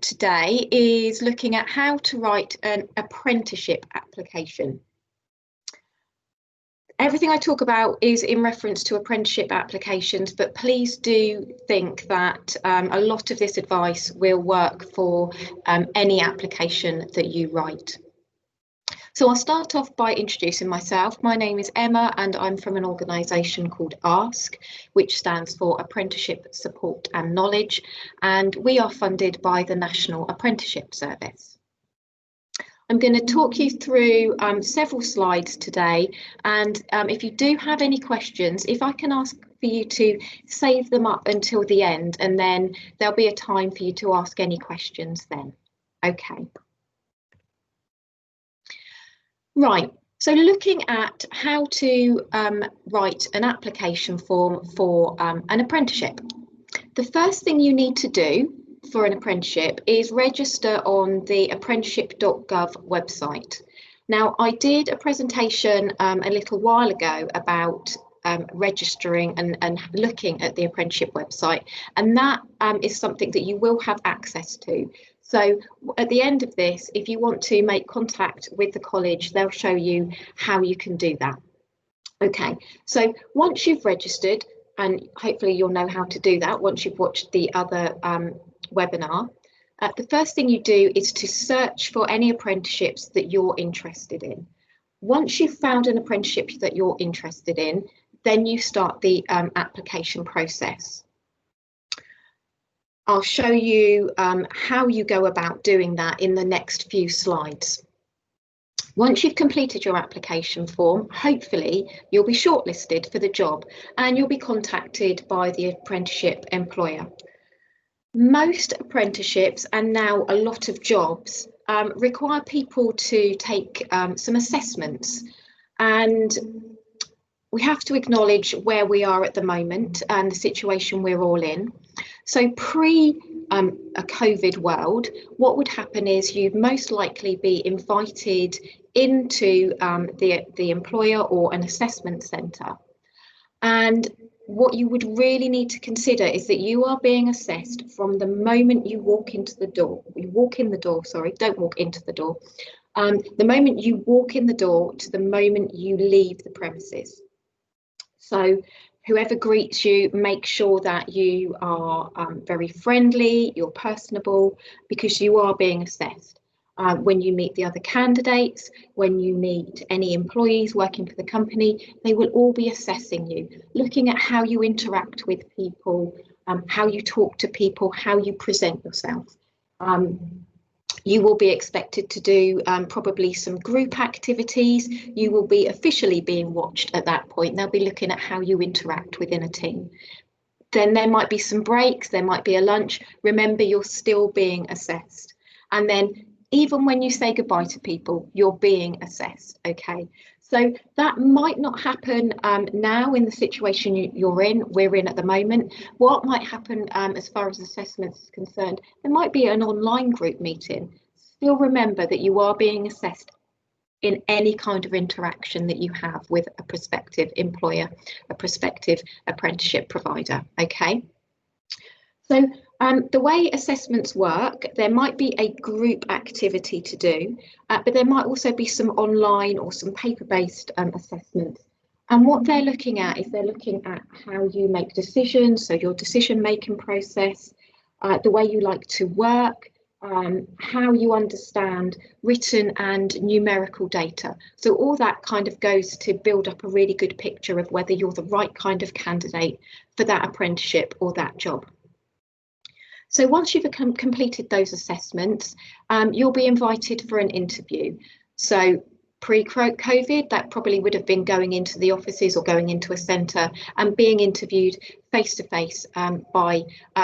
today is looking at how to write an apprenticeship application. Everything I talk about is in reference to apprenticeship applications, but please do think that a lot of this advice will work for any application that you write. So I'll start off by introducing myself. My name is Emma and I'm from an organisation called ASK, which stands for Apprenticeship Support and Knowledge, and we are funded by the National Apprenticeship Service. I'm going to talk you through several slides today, and if you do have any questions, if I can ask for you to save them up until the end, and then there'll be a time for you to ask any questions then. Okay. Right, so looking at how to write an application form for an apprenticeship. The first thing you need to do for an apprenticeship is register on the apprenticeship.gov website. Now, I did a presentation a little while ago about registering and looking at the apprenticeship website, and that is something that you will have access to. So at the end of this, if you want to make contact with the college, they'll show you how you can do that. Okay, so once you've registered, and hopefully you'll know how to do that once you've watched the other webinar, the first thing you do is to search for any apprenticeships that you're interested in. Once you've found an apprenticeship that you're interested in, then you start the application process. I'll show you how you go about doing that in the next few slides. Once you've completed your application form, hopefully you'll be shortlisted for the job and you'll be contacted by the apprenticeship employer. Most apprenticeships, and now a lot of jobs, require people to take some assessments, and we have to acknowledge where we are at the moment and the situation we're all in. So pre a COVID world, what would happen is you'd most likely be invited into the employer or an assessment centre. And what you would really need to consider is that you are being assessed from the moment you walk into the door. You walk in the door, sorry, don't walk into the door. The moment you walk in the door to the moment you leave the premises. So whoever greets you, make sure that you are very friendly, you're personable, because you are being assessed. When you meet the other candidates, when you meet any employees working for the company, they will all be assessing you, looking at how you interact with people, how you talk to people, how you present yourself. You will be expected to do probably some group activities. You will be officially being watched at that point. They'll be looking at how you interact within a team. Then there might be some breaks, there might be a lunch. Remember, you're still being assessed. And then even when you say goodbye to people, you're being assessed, okay? So that might not happen now in the situation we're in at the moment. What might happen as far as assessments is concerned, there might be an online group meeting. Still remember that you are being assessed in any kind of interaction that you have with a prospective employer, a prospective apprenticeship provider, okay? So the way assessments work, there might be a group activity to do, but there might also be some online or some paper-based assessments. And what they're looking at is they're looking at how you make decisions, so your decision-making process, the way you like to work, how you understand written and numerical data. So all that kind of goes to build up a really good picture of whether you're the right kind of candidate for that apprenticeship or that job. So once you've completed those assessments, you'll be invited for an interview. So pre-COVID, that probably would have been going into the offices or going into a centre and being interviewed face-to-face by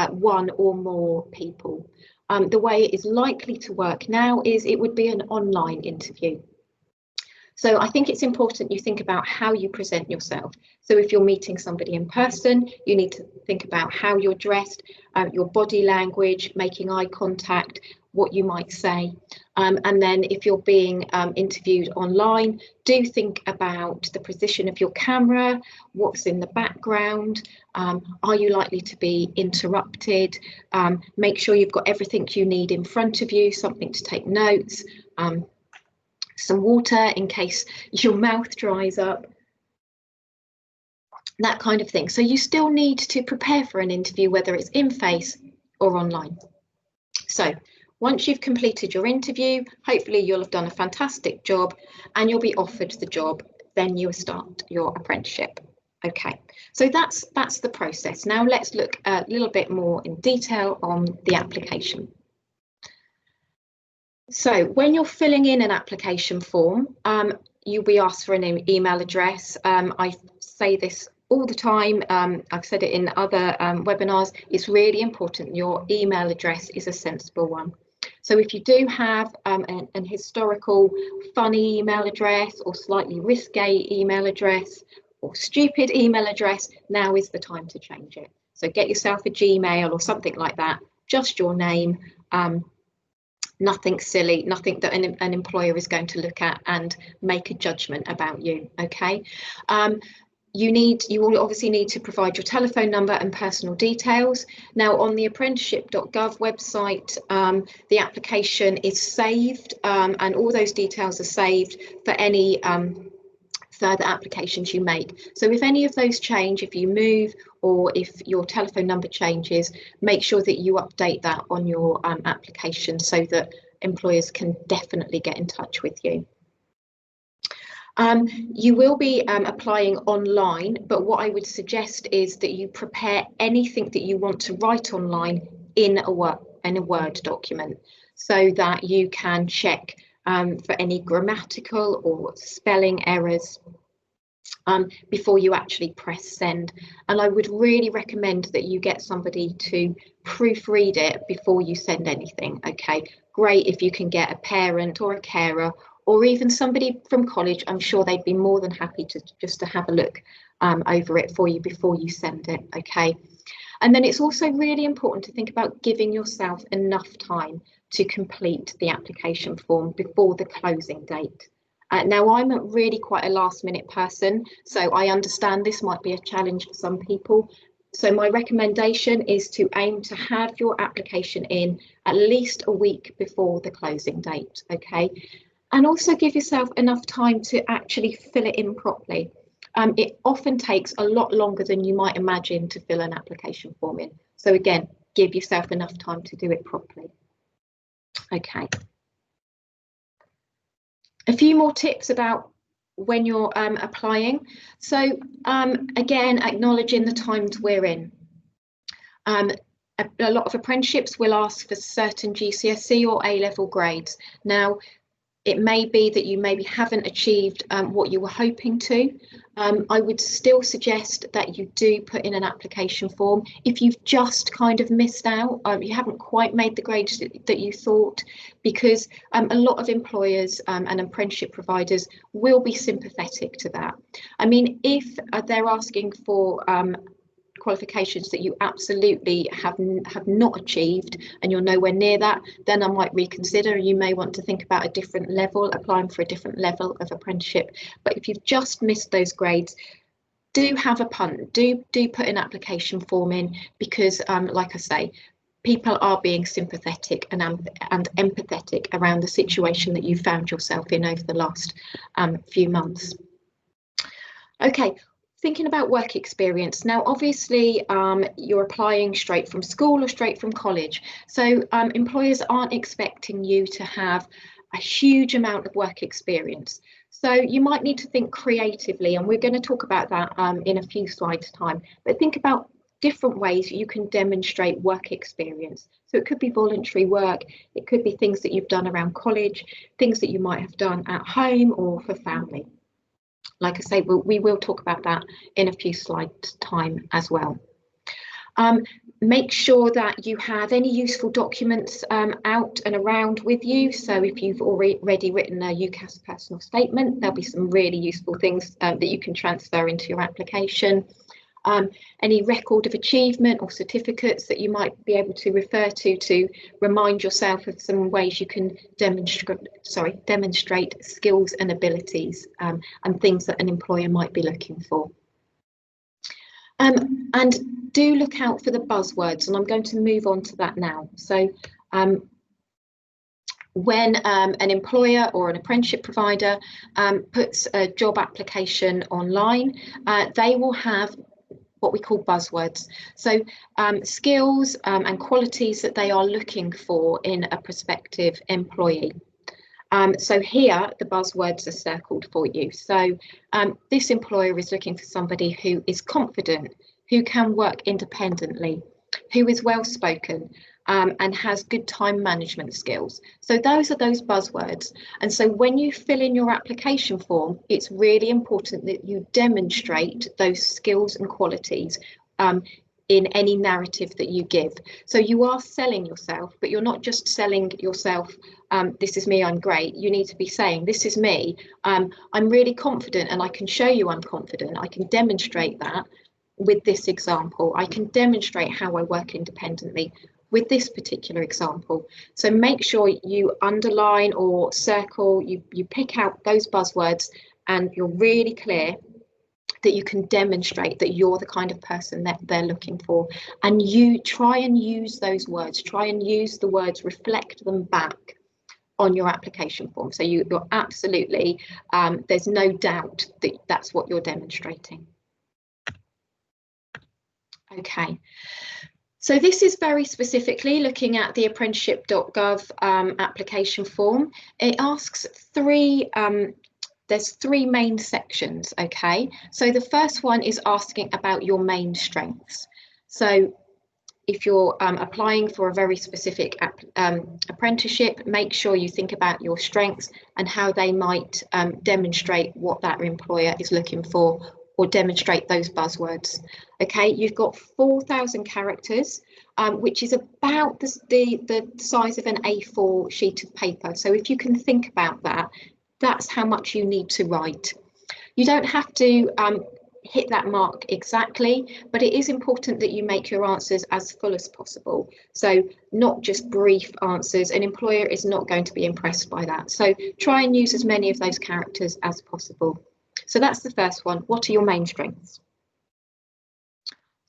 one or more people. The way it is likely to work now is it would be an online interview. So I think it's important you think about how you present yourself. So if you're meeting somebody in person, you need to think about how you're dressed, your body language, making eye contact, what you might say. And then if you're being interviewed online, do think about the position of your camera, what's in the background, are you likely to be interrupted? Make sure you've got everything you need in front of you, something to take notes, some water in case your mouth dries up, that kind of thing. So you still need to prepare for an interview, whether it's in face or online. So once you've completed your interview, hopefully you'll have done a fantastic job and you'll be offered the job. Then you'll start your apprenticeship. Okay, so that's the process. Now let's look a little bit more in detail on the application. So when you're filling in an application form, you'll be asked for an email address. I say this all the time. I've said it in other webinars. It's really important your email address is a sensible one. So if you do have an historical funny email address or slightly risque email address or stupid email address, now is the time to change it. So get yourself a Gmail or something like that, just your name. Nothing silly, nothing that an employer is going to look at and make a judgment about you. Okay. You will obviously need to provide your telephone number and personal details. Now on the apprenticeship.gov website, the application is saved and all those details are saved for any further applications you make. So if any of those change, if you move or if your telephone number changes, make sure that you update that on your application so that employers can definitely get in touch with you. You will be applying online, but what I would suggest is that you prepare anything that you want to write online in a Word document so that you can check for any grammatical or spelling errors before you actually press send. And I would really recommend that you get somebody to proofread it before you send anything. Okay, great if you can get a parent or a carer or even somebody from college. I'm sure they'd be more than happy to just to have a look over it for you before you send it. Okay, and then it's also really important to think about giving yourself enough time to complete the application form before the closing date. Now, I'm really quite a last minute person, so I understand this might be a challenge for some people. So my recommendation is to aim to have your application in at least a week before the closing date, okay? And also give yourself enough time to actually fill it in properly. It often takes a lot longer than you might imagine to fill an application form in. So again, give yourself enough time to do it properly. Okay. A few more tips about when you're applying. So again, acknowledging the times we're in. A lot of apprenticeships will ask for certain GCSE or A-level grades. Now, it may be that you maybe haven't achieved what you were hoping to. I would still suggest that you do put in an application form. If you've just kind of missed out, you haven't quite made the grades that you thought, because a lot of employers and apprenticeship providers will be sympathetic to that. I mean, if they're asking for qualifications that you absolutely have not achieved and you're nowhere near that, then I might reconsider. You may want to think about a different level, applying for a different level of apprenticeship. But if you've just missed those grades, do have a punt, do put an application form in, because like I say, people are being sympathetic and empathetic around the situation that you found yourself in over the last few months. Okay. Thinking about work experience. Now, obviously, you're applying straight from school or straight from college. So employers aren't expecting you to have a huge amount of work experience. So you might need to think creatively, and we're going to talk about that in a few slides' time. But think about different ways you can demonstrate work experience. So it could be voluntary work, it could be things that you've done around college, things that you might have done at home or for family. Like I say, we will talk about that in a few slides' time as well. Make sure that you have any useful documents out and around with you. So if you've already written a UCAS personal statement, there'll be some really useful things that you can transfer into your application. Any record of achievement or certificates that you might be able to refer to remind yourself of some ways you can demonstrate skills and abilities, and things that an employer might be looking for. And do look out for the buzzwords, and I'm going to move on to that now. So when an employer or an apprenticeship provider puts a job application online, they will have what we call buzzwords. So skills and qualities that they are looking for in a prospective employee. So here the buzzwords are circled for you. So this employer is looking for somebody who is confident, who can work independently, who is well spoken, and has good time management skills. So those are those buzzwords. And so when you fill in your application form, it's really important that you demonstrate those skills and qualities in any narrative that you give. So you are selling yourself, but you're not just selling yourself, this is me, I'm great. You need to be saying, this is me, I'm really confident and I can show you I'm confident. I can demonstrate that with this example. I can demonstrate how I work independently with this particular example. So make sure you underline or circle, you pick out those buzzwords, and you're really clear that you can demonstrate that you're the kind of person that they're looking for. And you try and use those words, try and use the words, reflect them back on your application form. So you're absolutely, there's no doubt that that's what you're demonstrating. Okay. So this is very specifically looking at the apprenticeship.gov application form. It asks there's three main sections, okay? So the first one is asking about your main strengths. So if you're applying for a very specific apprenticeship, make sure you think about your strengths and how they might demonstrate what that employer is looking for, or demonstrate those buzzwords. Okay, you've got 4,000 characters, which is about the size of an A4 sheet of paper. So if you can think about that, that's how much you need to write. You don't have to hit that mark exactly, but it is important that you make your answers as full as possible. So not just brief answers. An employer is not going to be impressed by that. So try and use as many of those characters as possible. So that's the first one. What are your main strengths?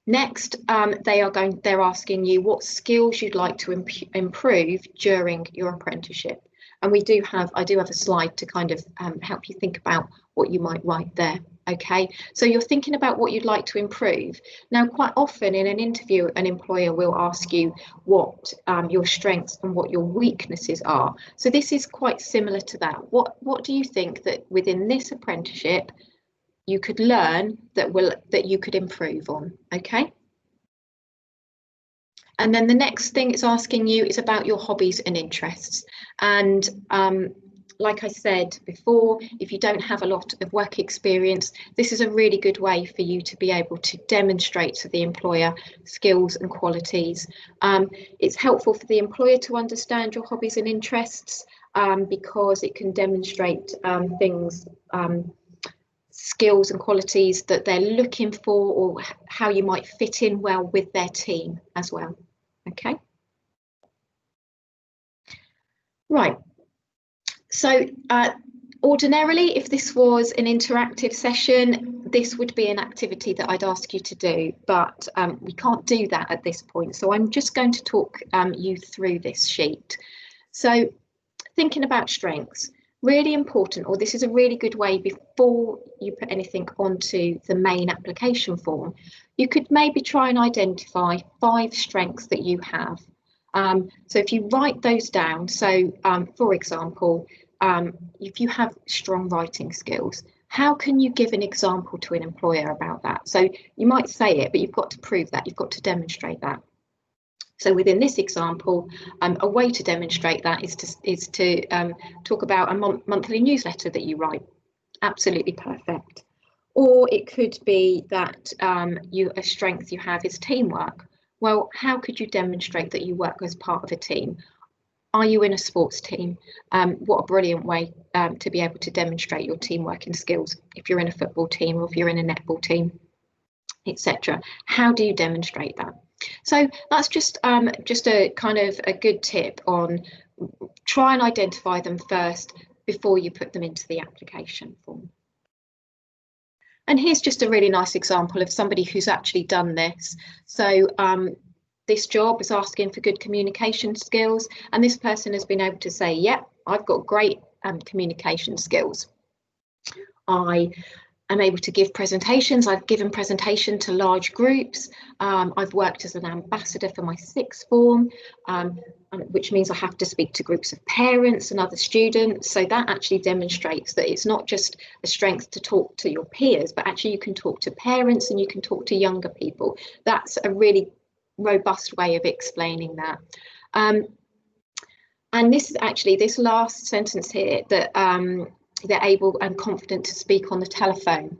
Next, they're asking you what skills you'd like to improve during your apprenticeship. And I do have a slide to kind of help you think about what you might write there. Okay, so you're thinking about what you'd like to improve. Now, quite often in an interview, an employer will ask you what your strengths and what your weaknesses are. So this is quite similar to that. What do you think that within this apprenticeship you could learn that you could improve on? Okay. And then the next thing it's asking you is about your hobbies and interests. And like I said before, if you don't have a lot of work experience, this is a really good way for you to be able to demonstrate to the employer skills and qualities. It's helpful for the employer to understand your hobbies and interests because it can demonstrate skills and qualities that they're looking for, or how you might fit in well with their team as well. Okay. Right. So ordinarily, if this was an interactive session, this would be an activity that I'd ask you to do, but we can't do that at this point. So I'm just going to talk you through this sheet. So thinking about strengths, really important, or this is a really good way before you put anything onto the main application form, you could maybe try and identify 5 strengths that you have. So if you write those down, so for example, if you have strong writing skills, how can you give an example to an employer about that? So you might say it, but you've got to prove that, you've got to demonstrate that. So within this example, a way to demonstrate that is to talk about a monthly newsletter that you write. Absolutely perfect. Or it could be that a strength you have is teamwork. Well, how could you demonstrate that you work as part of a team? Are you in a sports team? What a brilliant way to be able to demonstrate your teamwork and skills if you're in a football team or if you're in a netball team. etc. How do you demonstrate that? So that's just a kind of a good tip on try and identify them first before you put them into the application form. And here's just a really nice example of somebody who's actually done this. So this job is asking for good communication skills, and this person has been able to say, yep, I've got great communication skills. I am able to give presentations. I've given presentation to large groups. I've worked as an ambassador for my sixth form, which means I have to speak to groups of parents and other students. So that actually demonstrates that it's not just a strength to talk to your peers, but actually you can talk to parents and you can talk to younger people. That's a really robust way of explaining that. And this is actually this last sentence here, that they're able and confident to speak on the telephone.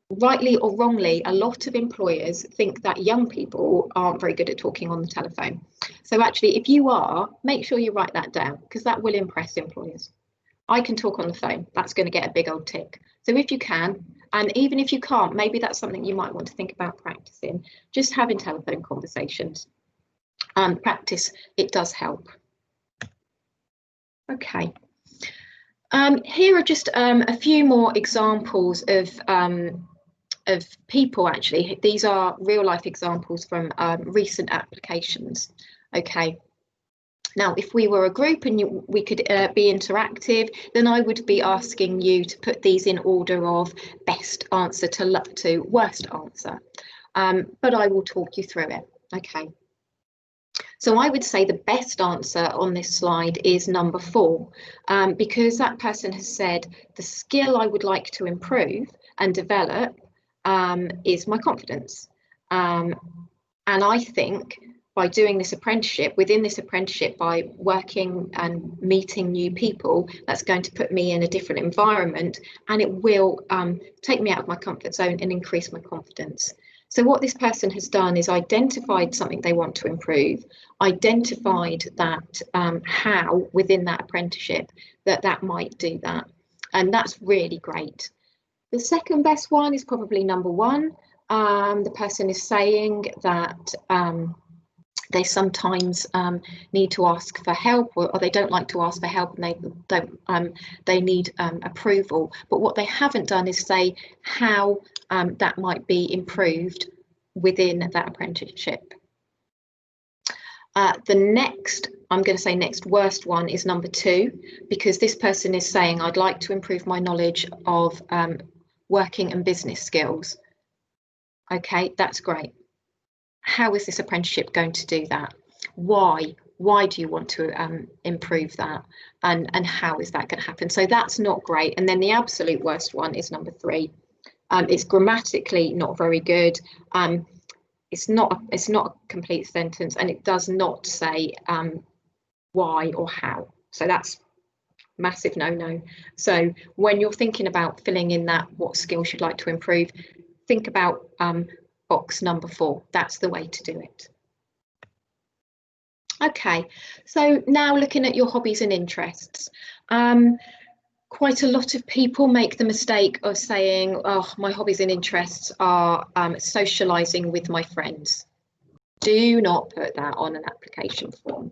Rightly or wrongly, a lot of employers think that young people aren't very good at talking on the telephone. So actually, if you are, make sure you write that down, because that will impress employers. I can talk on the phone. That's going to get a big old tick. So if you can, and even if you can't, maybe that's something you might want to think about practicing, just having telephone conversations. Practice, it does help. Okay. Here are just a few more examples of people. Actually, these are real life examples from recent applications. Okay. Now, if we were a group and we could be interactive, then I would be asking you to put these in order of best answer to worst answer. But I will talk you through it. Okay. So I would say the best answer on this slide is number 4, because that person has said the skill I would like to improve and develop is my confidence. And I think by doing this apprenticeship, within this apprenticeship, by working and meeting new people, that's going to put me in a different environment, and it will take me out of my comfort zone and increase my confidence. So what this person has done is identified something they want to improve, identified that how within that apprenticeship that might do that. And that's really great. The second best one is probably number 1. The person is saying that they sometimes need to ask for help, or they don't like to ask for help, and they need approval. But what they haven't done is say how that might be improved within that apprenticeship. The next, I'm going to say next worst one is number 2, because this person is saying I'd like to improve my knowledge of working and business skills. Okay, that's great. How is this apprenticeship going to do that? Why do you want to improve that? And how is that going to happen? So that's not great. And then the absolute worst one is number 3. It's grammatically not very good. It's not a complete sentence, and it does not say why or how. So that's massive no-no. So when you're thinking about filling in that what skills you'd like to improve, think about box number 4. That's the way to do it. Okay, so now looking at your hobbies and interests. Quite a lot of people make the mistake of saying, oh, my hobbies and interests are socialising with my friends. Do not put that on an application form.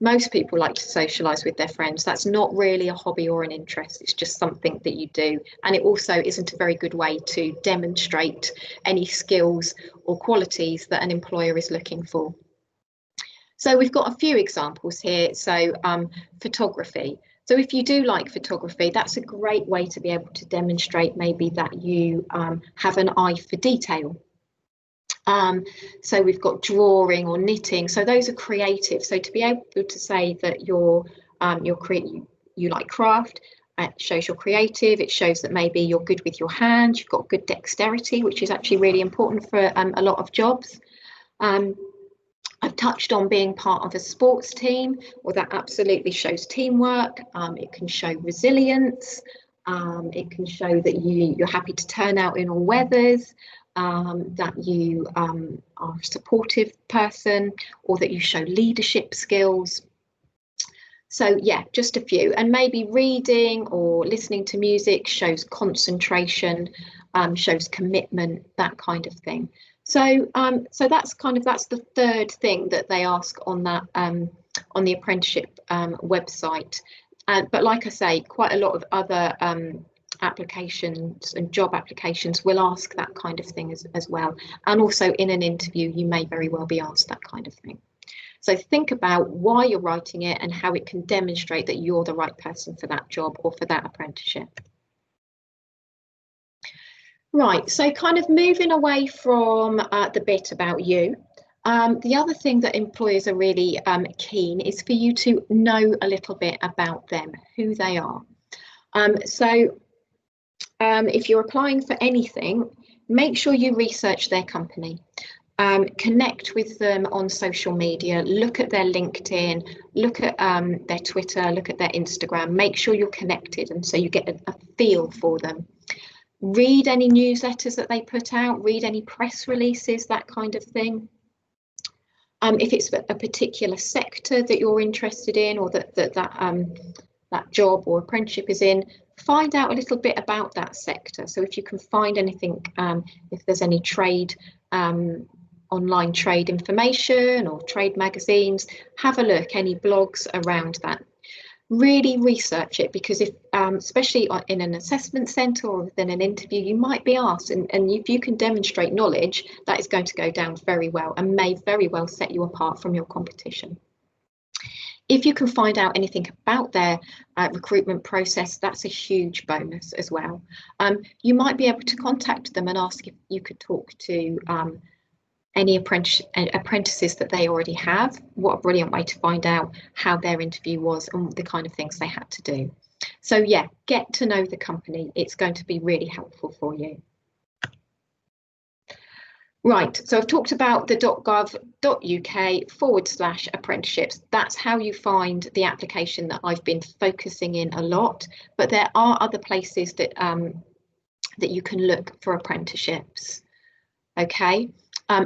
Most people like to socialise with their friends. That's not really a hobby or an interest. It's just something that you do. And it also isn't a very good way to demonstrate any skills or qualities that an employer is looking for. So we've got a few examples here. So photography. So if you do like photography, that's a great way to be able to demonstrate maybe that you have an eye for detail. So we've got drawing or knitting. So those are creative. So to be able to say that you like craft, it shows you're creative. It shows that maybe you're good with your hands. You've got good dexterity, which is actually really important for a lot of jobs. I've touched on being part of a sports team. Well, that absolutely shows teamwork. It can show resilience. It can show that you're happy to turn out in all weathers. That you are a supportive person, or that you show leadership skills. So yeah, just a few. And maybe reading or listening to music shows concentration. shows commitment, that kind of thing. So that's the third thing that they ask on that on the apprenticeship website. But like I say, quite a lot of other applications and job applications will ask that kind of thing as well. And also in an interview, you may very well be asked that kind of thing. So think about why you're writing it and how it can demonstrate that you're the right person for that job or for that apprenticeship. Right, so kind of moving away from the bit about you, the other thing that employers are really keen is for you to know a little bit about them, who they are. If you're applying for anything, make sure you research their company. Connect with them on social media, look at their LinkedIn, look at their Twitter, look at their Instagram, make sure you're connected and so you get a feel for them. Read any newsletters that they put out, read any press releases, that kind of thing. If it's a particular sector that you're interested in or that job or apprenticeship is in, find out a little bit about that sector. So if you can find anything, if there's any trade, online trade information or trade magazines, have a look, any blogs around that. Really research it, because if especially in an assessment centre or within an interview, you might be asked, and if you can demonstrate knowledge, that is going to go down very well and may very well set you apart from your competition. If you can find out anything about their recruitment process, that's a huge bonus as well. You might be able to contact them and ask if you could talk to any apprentices that they already have. What a brilliant way to find out how their interview was and the kind of things they had to do. So yeah, get to know the company. It's going to be really helpful for you. Right, so I've talked about the .gov.uk/apprenticeships. That's how you find the application that I've been focusing in a lot, but there are other places that that you can look for apprenticeships. Okay.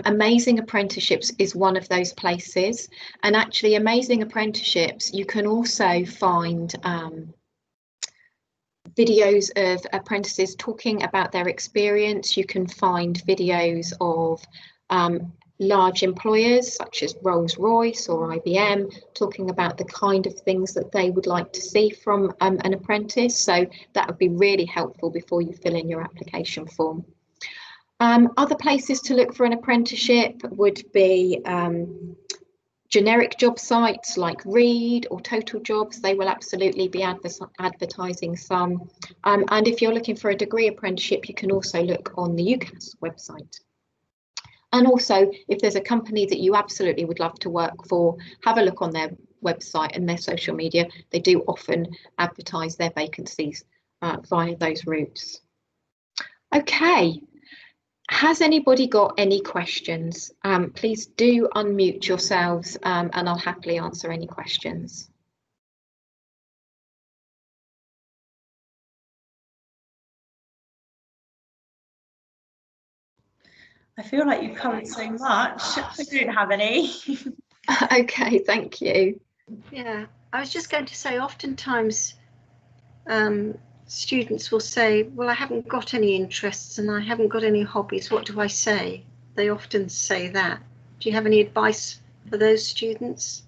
Amazing Apprenticeships is one of those places, and actually Amazing Apprenticeships, you can also find videos of apprentices talking about their experience. You can find videos of large employers such as Rolls-Royce or IBM talking about the kind of things that they would like to see from an apprentice. So that would be really helpful before you fill in your application form. Other places to look for an apprenticeship would be generic job sites like Reed or Total Jobs. They will absolutely be advertising some. And if you're looking for a degree apprenticeship, you can also look on the UCAS website. And also, if there's a company that you absolutely would love to work for, have a look on their website and their social media. They do often advertise their vacancies via those routes. Okay. Has anybody got any questions? Please do unmute yourselves and I'll happily answer any questions. I feel like you've covered so much. I don't have any. Okay, thank you. Yeah, I was just going to say, oftentimes students will say, well, I haven't got any interests and I haven't got any hobbies. What do I say? They often say that. Do you have any advice for those students?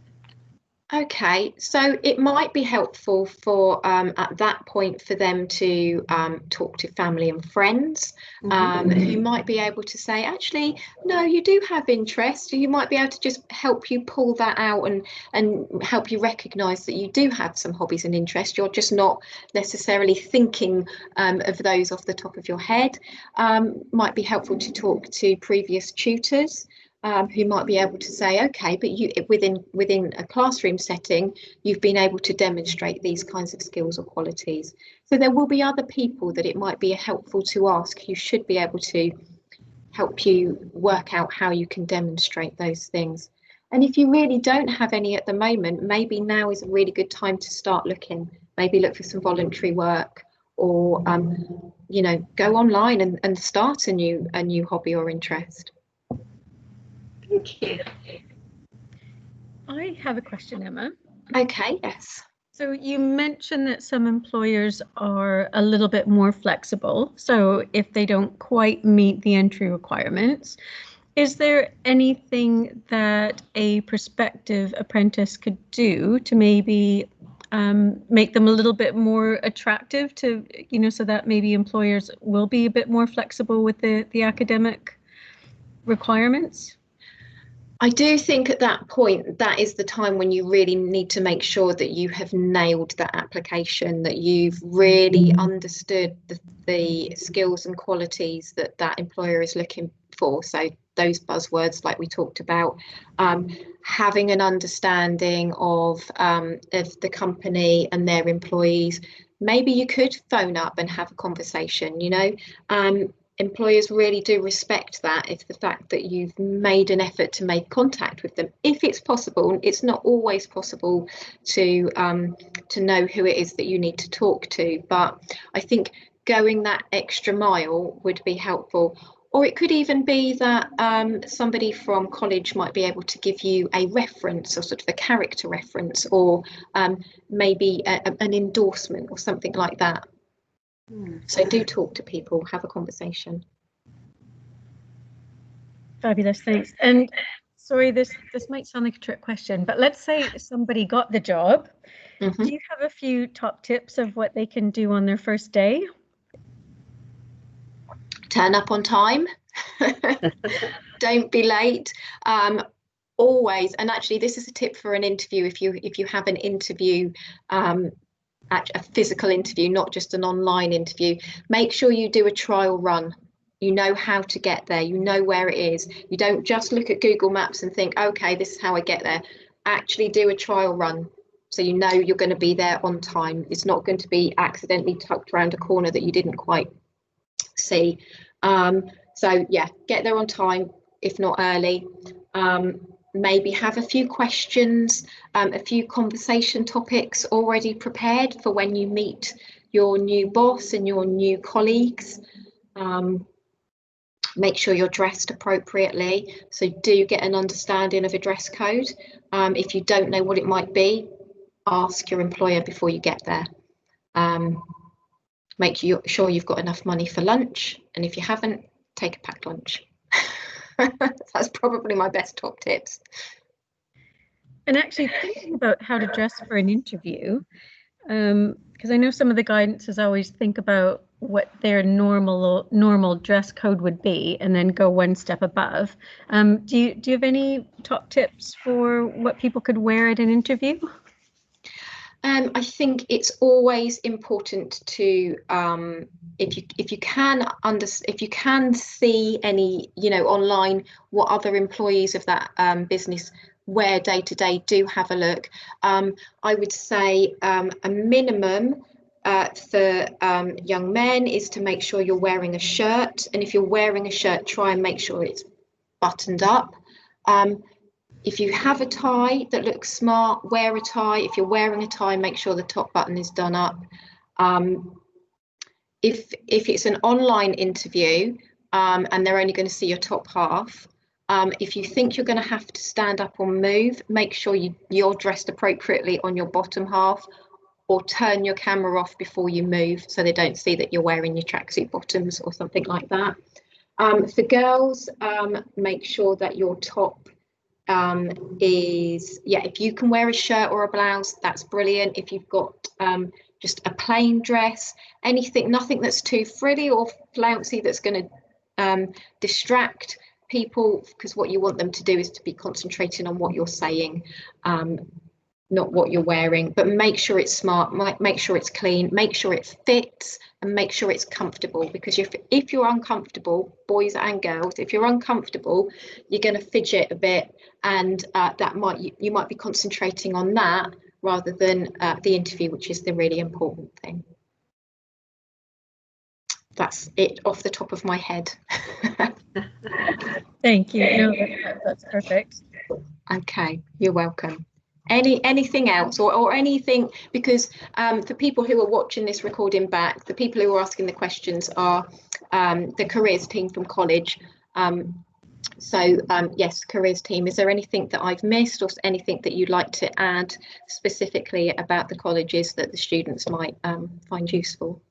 Okay, so it might be helpful for at that point for them to talk to family and friends who might be able to say, actually, no, you do have interest. You might be able to just help you pull that out and help you recognise that you do have some hobbies and interests. You're just not necessarily thinking of those off the top of your head. Might be helpful to talk to previous tutors. Who might be able to say, okay, but you within a classroom setting, you've been able to demonstrate these kinds of skills or qualities. So there will be other people that it might be helpful to ask who should be able to help you work out how you can demonstrate those things. And if you really don't have any at the moment, maybe now is a really good time to start looking. Maybe look for some voluntary work, or you know, go online and start a new hobby or interest. Thank you. I have a question, Emma. Okay, yes. So you mentioned that some employers are a little bit more flexible. So if they don't quite meet the entry requirements, is there anything that a prospective apprentice could do to maybe make them a little bit more attractive to, so that maybe employers will be a bit more flexible with the academic requirements? I do think at that point, that is the time when you really need to make sure that you have nailed that application, that you've really understood the skills and qualities that that employer is looking for. So those buzzwords like we talked about, having an understanding of the company and their employees. Maybe you could phone up and have a conversation, employers really do respect that, if the fact that you've made an effort to make contact with them, if it's possible. It's not always possible to know who it is that you need to talk to, but I think going that extra mile would be helpful. Or it could even be that somebody from college might be able to give you a reference, or sort of a character reference, or maybe an endorsement or something like that. So do talk to people, have a conversation. Fabulous, thanks. And sorry, this might sound like a trick question, but let's say somebody got the job. Mm-hmm. Do you have a few top tips of what they can do on their first day? Turn up on time. Don't be late. Always, and actually this is a tip for an interview, if you have an interview, a physical interview, not just an online interview, make sure you do a trial run. You know how to get there, you know where it is. You don't just look at Google Maps and think, okay, this is how I get there. Actually do a trial run, so you know you're going to be there on time. It's not going to be accidentally tucked around a corner that you didn't quite see. So yeah, get there on time, if not early. Maybe have a few questions, a few conversation topics already prepared for when you meet your new boss and your new colleagues. Make sure you're dressed appropriately. So do get an understanding of a dress code. If you don't know what it might be, ask your employer before you get there. Make sure you've got enough money for lunch, and if you haven't, take a packed lunch. That's probably my best top tips. And actually thinking about how to dress for an interview, because I know some of the guidance is always think about what their normal dress code would be, and then go one step above. Do you have any top tips for what people could wear at an interview? I think it's always important to, if you can see any, online, what other employees of that business wear day to day, do have a look. I would say a minimum for young men is to make sure you're wearing a shirt, and if you're wearing a shirt, try and make sure it's buttoned up. If you have a tie that looks smart, wear a tie. If you're wearing a tie, make sure the top button is done up. If it's an online interview and they're only going to see your top half, if you think you're going to have to stand up or move, make sure you're dressed appropriately on your bottom half, or turn your camera off before you move so they don't see that you're wearing your tracksuit bottoms or something like that. For girls, make sure that your top if you can wear a shirt or a blouse, that's brilliant. If you've got just a plain dress, nothing that's too frilly or flouncy that's going to distract people, because what you want them to do is to be concentrating on what you're saying, not what you're wearing. But make sure it's smart, make sure it's clean, make sure it fits, and make sure it's comfortable, because if you're uncomfortable, boys and girls, if you're uncomfortable, you're going to fidget a bit, and you might be concentrating on that rather than the interview, which is the really important thing. That's it off the top of my head. Thank you. No, that's perfect. Okay, you're welcome. Anything else or anything, because for people who are watching this recording back, the people who are asking the questions are the careers team from college. So yes, careers team, is there anything that I've missed or anything that you'd like to add specifically about the colleges that the students might find useful?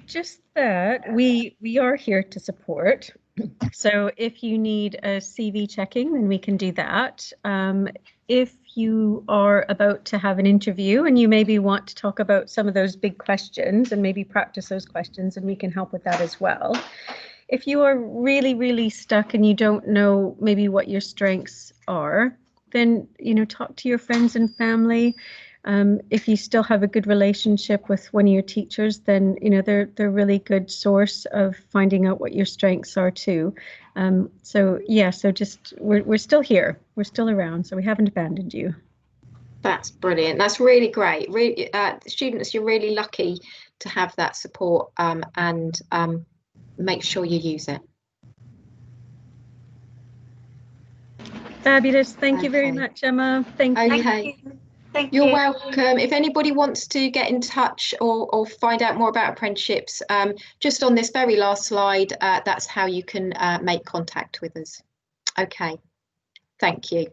Just that we are here to support. So if you need a CV checking, then we can do that. If you are about to have an interview and you maybe want to talk about some of those big questions and maybe practice those questions, and we can help with that as well. If you are really, really stuck and you don't know maybe what your strengths are, then, you know, talk to your friends and family. If you still have a good relationship with one of your teachers, then, you know, they're a really good source of finding out what your strengths are too. So yeah, so just we're still here, we're still around, so we haven't abandoned you. That's brilliant. That's really great. Really, students, you're really lucky to have that support, and make sure you use it. Fabulous. Thank you very Okay. much, Emma. Thank you. Okay. Thank You're you. welcome. If anybody wants to get in touch or find out more about apprenticeships, just on this very last slide, that's how you can make contact with us. Okay. Thank you.